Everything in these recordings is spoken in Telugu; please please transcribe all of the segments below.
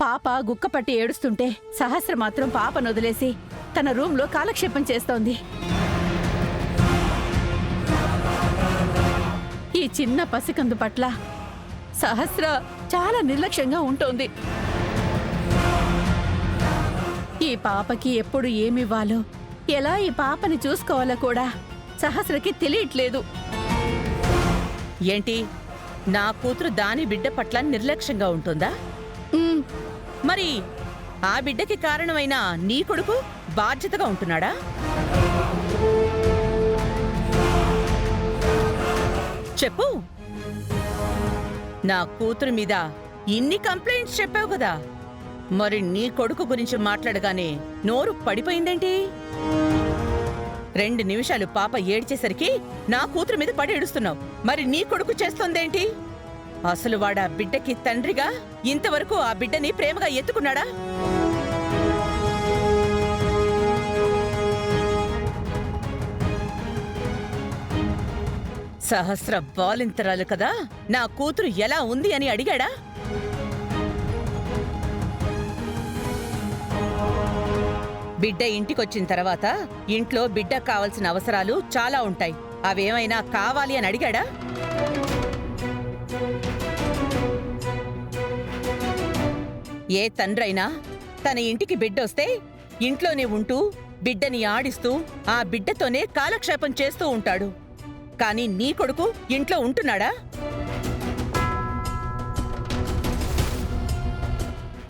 పాప గుక్కపట్టి ఏడుస్తుంటే సహస్ర మాత్రం పాపను వదిలేసి తన రూంలో కాలక్షేపం చేస్తోంది. ఈ చిన్న పసికందు పట్ల సహస్ర చాలా నిర్లక్ష్యంగా ఉంటోంది. ఈ పాపకి ఎప్పుడు ఏమివ్వాలో, ఎలా ఈ పాపని చూసుకోవాలో కూడా సహస్రకి తెలియట్లేదు. ఏంటి, నా కూతురు దాని బిడ్డ పట్ల నిర్లక్ష్యంగా ఉంటుందా? మరి ఆ బిడ్డకి కారణమైన నీ కొడుకు బాధ్యతగా ఉంటున్నాడా? చెప్పు. నా కూతురు మీద ఇన్ని కంప్లైంట్స్ చెప్పావు కదా, మరి నీ కొడుకు గురించి మాట్లాడగానే నోరు పడిపోయిందేంటి? 2 నిమిషాలు పాప ఏడ్చేసరికి నా కూతురు మీద పడి ఏడుస్తున్నావు. మరి నీ కొడుకు చేస్తోందేంటి? అసలు వాడా బిడ్డకి తండ్రిగా ఇంతవరకు ఆ బిడ్డని ప్రేమగా ఎత్తుకున్నాడా? సహస్ర బాలింతరాలు కదా, నా కూతురు ఎలా ఉంది అని అడిగాడా? బిడ్డ ఇంటికొచ్చిన తర్వాత ఇంట్లో బిడ్డ కావాల్సిన అవసరాలు చాలా ఉంటాయి. అవేమైనా కావాలి అని అడిగాడా? ఏ తండ్రైనా తన ఇంటికి బిడ్డొస్తే ఇంట్లోనే ఉంటూ బిడ్డని ఆడిస్తూ ఆ బిడ్డతోనే కాలక్షేపం చేస్తూ ఉంటాడు. కాని నీ కొడుకు ఇంట్లో ఉంటున్నాడా?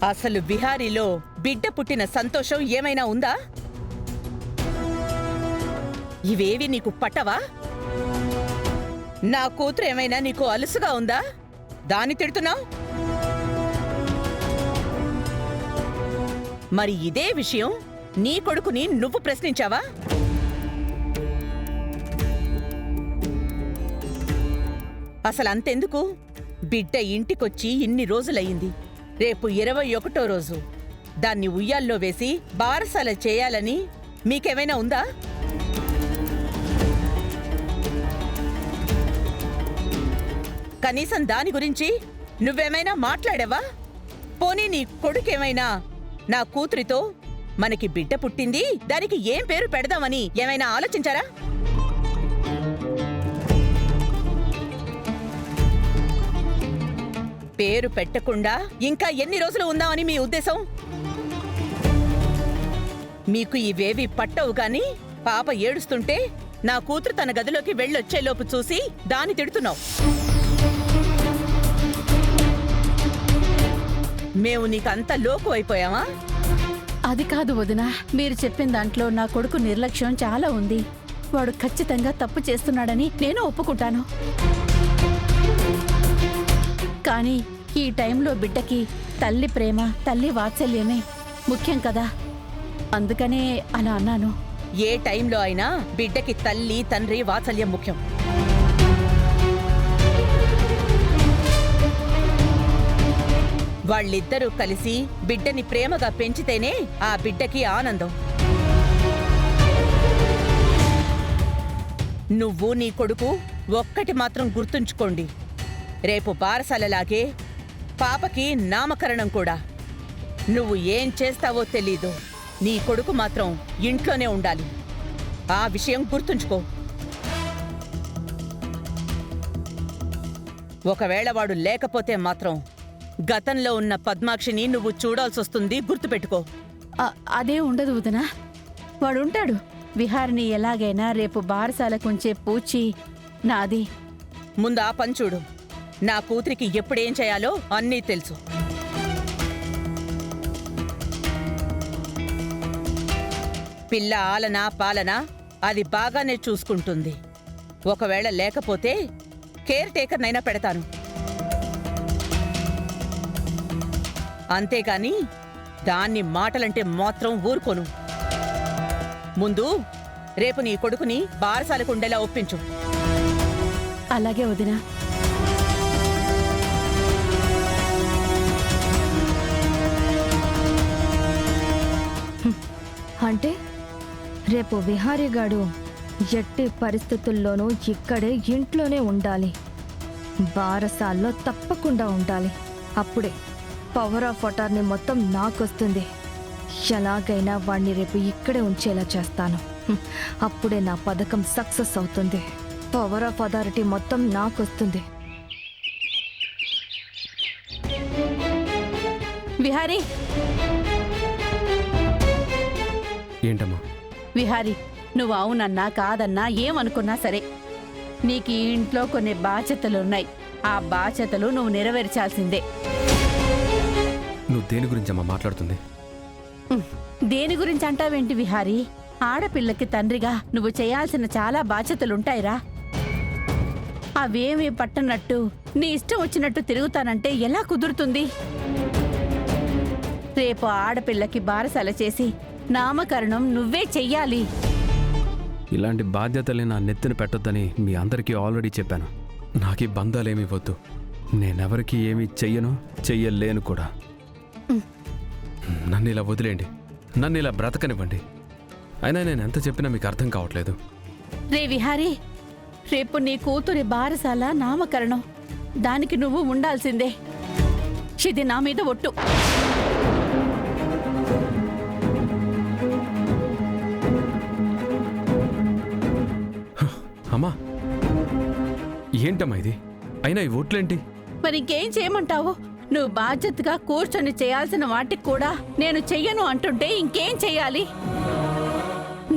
అసలు బిహారీలో బిడ్డ పుట్టిన సంతోషం ఏమైనా ఉందా? ఇవేవి నీకు పట్టవా? నా కూతురు ఏమైనా నీకు అలుసుగా ఉందా? దాన్ని తిడుతున్నావు? మరి ఇదే విషయం నీ కొడుకుని నువ్వు ప్రశ్నించావా? అసలు అంతెందుకు? బిడ్డ ఇంటికొచ్చి ఇన్ని రోజులయ్యింది. రేపు 21వ రోజు. దాన్ని ఉయ్యాల్లో వేసి బారసాల చేయాలని మీకేమైనా ఉందా? కనీసం దాని గురించి నువ్వేమైనా మాట్లాడావా? పోనీ నీ కొడుకేమైనా నా కూతురితో మనకి బిడ్డ పుట్టింది, దానికి ఏం పేరు పెడదామని ఏమైనా ఆలోచించారా? పేరు పెట్టకుండా ఇంకా ఎన్ని రోజులు ఉందామని మీ ఉద్దేశం? మీకు ఇవేవి పట్టవు గాని పాప ఏడుస్తుంటే నా కూతురు తన గదిలోకి వెళ్ళొచ్చేలోపు చూసి దాన్ని తిడుతున్నావు. మేము నీకంత లోకు అయిపోయామా? అది కాదు వదినా, మీరు చెప్పిన దాంట్లో నా కొడుకు నిర్లక్ష్యం చాలా ఉంది. వాడు ఖచ్చితంగా తప్పు చేస్తున్నాడని నేను ఒప్పుకుంటాను. కానీ ఈ టైంలో బిడ్డకి తల్లి ప్రేమ, తల్లి వాత్సల్యమే ముఖ్యం కదా, అందుకనే అలా అన్నాను. ఏ టైంలో అయినా బిడ్డకి తల్లి తండ్రి వాత్సల్యం ముఖ్యం. వాళ్ళిద్దరూ కలిసి బిడ్డని ప్రేమగా పెంచితేనే ఆ బిడ్డకి ఆనందం. నువ్వు నీ కొడుకు ఒక్కటి మాత్రం గుర్తుంచుకోండి, రేపు బారసాలలాగే పాపకి నామకరణం కూడా. నువ్వు ఏం చేస్తావో తెలీదు, నీ కొడుకు మాత్రం ఇంట్లోనే ఉండాలి. ఆ విషయం గుర్తుంచుకో. ఒకవేళ వాడు లేకపోతే మాత్రం గతంలో ఉన్న పద్మాక్షిని నువ్వు చూడాల్సొస్తుంది, గుర్తుపెట్టుకో. అదే ఉండదు వదినా, వాడుంటాడు. విహారిని ఎలాగైనా రేపు బారసాలకుంచే పూచి నాది. ముందు ఆ పని చూడు. నా కూతురికి ఎప్పుడేం చేయాలో అన్నీ తెలుసు. పిల్ల ఆలనా పాలనా అది బాగానే చూసుకుంటుంది. ఒకవేళ లేకపోతే కేర్ టేకర్నైనా పెడతాను. అంతేగాని దాన్ని మాటలంటే మాత్రం ఊరుకోను. ముందు రేపు నీ కొడుకుని బారసాలకు ఉండేలా ఒప్పించు. అలాగే వదినా. అంటే రేపు విహారీగాడు ఎట్టి పరిస్థితుల్లోనూ ఇక్కడే ఇంట్లోనే ఉండాలి, బారసాల్లో తప్పకుండా ఉండాలి. అప్పుడే పవర్ ఆఫ్ అటార్నీ మొత్తం నాకొస్తుంది. ఎలాగైనా వాణ్ణి రేపు ఇక్కడే ఉంచేలా చేస్తాను. అప్పుడే నా పథకం సక్సెస్ అవుతుంది. పవర్ ఆఫ్ అథారిటీ మొత్తం నాకొస్తుంది. విహారీ, ఏంటమ్మా? విహారీ, నువ్వు అవునన్నా కాదన్నా ఏమనుకున్నా సరే నీకు ఈ ఇంట్లో కొన్ని బాధ్యతలున్నాయి. ఆ బాధ్యతలు నువ్వు నెరవేర్చాల్సిందే. నువ్వు దేని గురించమ్మా మాట్లాడుతుంది? దేని గురించి అంటావేంటి విహారీ? ఆడపిల్లకి తండ్రిగా నువ్వు చేయాల్సిన చాలా బాధ్యతలుంటాయిరా. అవేమీ పట్టనట్టు నీ ఇష్టం వచ్చినట్టు తిరుగుతానంటే ఎలా కుదురుతుంది? రేపు ఆడపిల్లకి బారసాల చేసి నామకరణం నువ్వే చెయ్యాలి. ఇలాంటి బాధ్యతల్ని నా నెత్తిన పెట్టొద్దని మీ అందరికీ ఆల్రెడీ చెప్పాను. నాకు ఈ బంధాలేమీ వద్దు. నేనెవరికి ఏమీ చెయ్యను, చెయ్యలేను కూడా. నన్ను ఇలా వదిలేండి, నన్ను ఇలా బ్రతకనివ్వండి. అయినా నేను ఎంత చెప్పినా మీకు అర్థం కావట్లేదు. రే విహారీ, రేపు నీ కూతురి బారసాల నామకరణం, దానికి నువ్వు ఉండాల్సిందే. ఇది నా మీద ఒట్టు. అమ్మా, ఏంటమ్మా ఇది? అయినా ఈ ఓట్లేంటి? మరి ఇంకేం చేయమంటావు? నువ్వు బాధ్యతగా కూర్చొని చేయాల్సిన వాటికి కూడా నేను చెయ్యను అంటుంటే ఇంకేం చెయ్యాలి?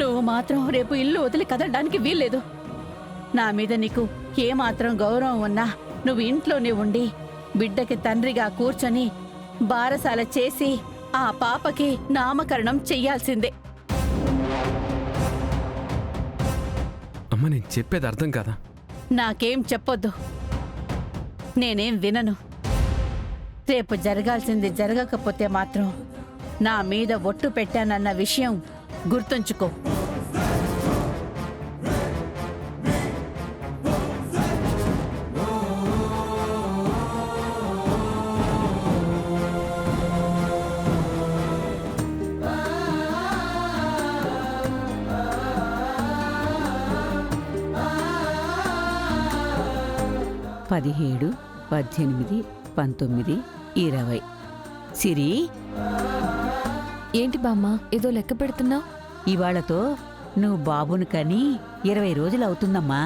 నువ్వు మాత్రం రేపు ఇల్లు వదిలి కదలడానికి వీల్లేదు. నా మీద నీకు ఏమాత్రం గౌరవం ఉన్నా నువ్వు ఇంట్లోనే ఉండి బిడ్డకి తండ్రిగా కూర్చొని బారసాల చేసి ఆ పాపకి నామకరణం చెయ్యాల్సిందే. అమ్మ, నేను చెప్పేది అర్థం కాదా? నాకేం చెప్పొద్దు, నేనేం వినను. రేపు జరగాల్సింది జరగకపోతే మాత్రం నా మీద ఒట్టు పెట్టానన్న విషయం గుర్తుంచుకో. పదిహేడు, 18, 19, 20. సిరి, ఏంటి బామ్మ ఏదో లెక్క పెడుతున్నావు? ఇవాళతో నువ్వు బాబును కని 20 రోజులు అవుతుందమ్మా.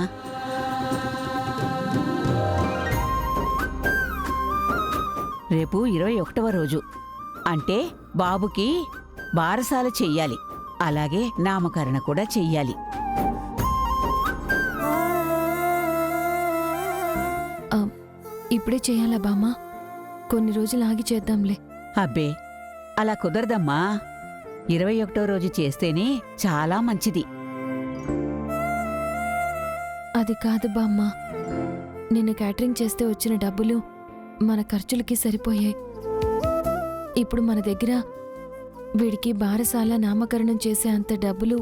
రేపు 21వ రోజు. అంటే బాబుకి బారసాల చెయ్యాలి, అలాగే నామకరణ కూడా చెయ్యాలి. ఇప్పుడే చేయాలా బామ్మ? కొన్ని రోజులు ఆగి చేద్దాంలే. అబ్బే, అలా కుదరదమ్మా. 21వ రోజు చేస్తేనే చాలా మంచిది. అది కాదు బామ్మ, నిన్న క్యాటరింగ్ చేస్తే వచ్చిన డబ్బులు మన ఖర్చులకి సరిపోయాయి. ఇప్పుడు మన దగ్గర వీడికి బారసాల నామకరణం చేసే అంత డబ్బులు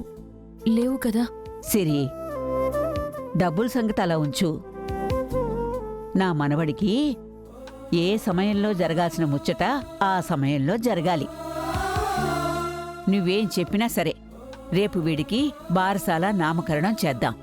లేవు కదా. సిరి, డబ్బుల సంగతి అలా ఉంచు. నా మనవడికి ఏ సమయంలో జరగాల్సిన ముచ్చట ఆ సమయంలో జరగాలి. నువ్వేం చెప్పినా సరే రేపు వీడికి బారసాల నామకరణం చేద్దాం.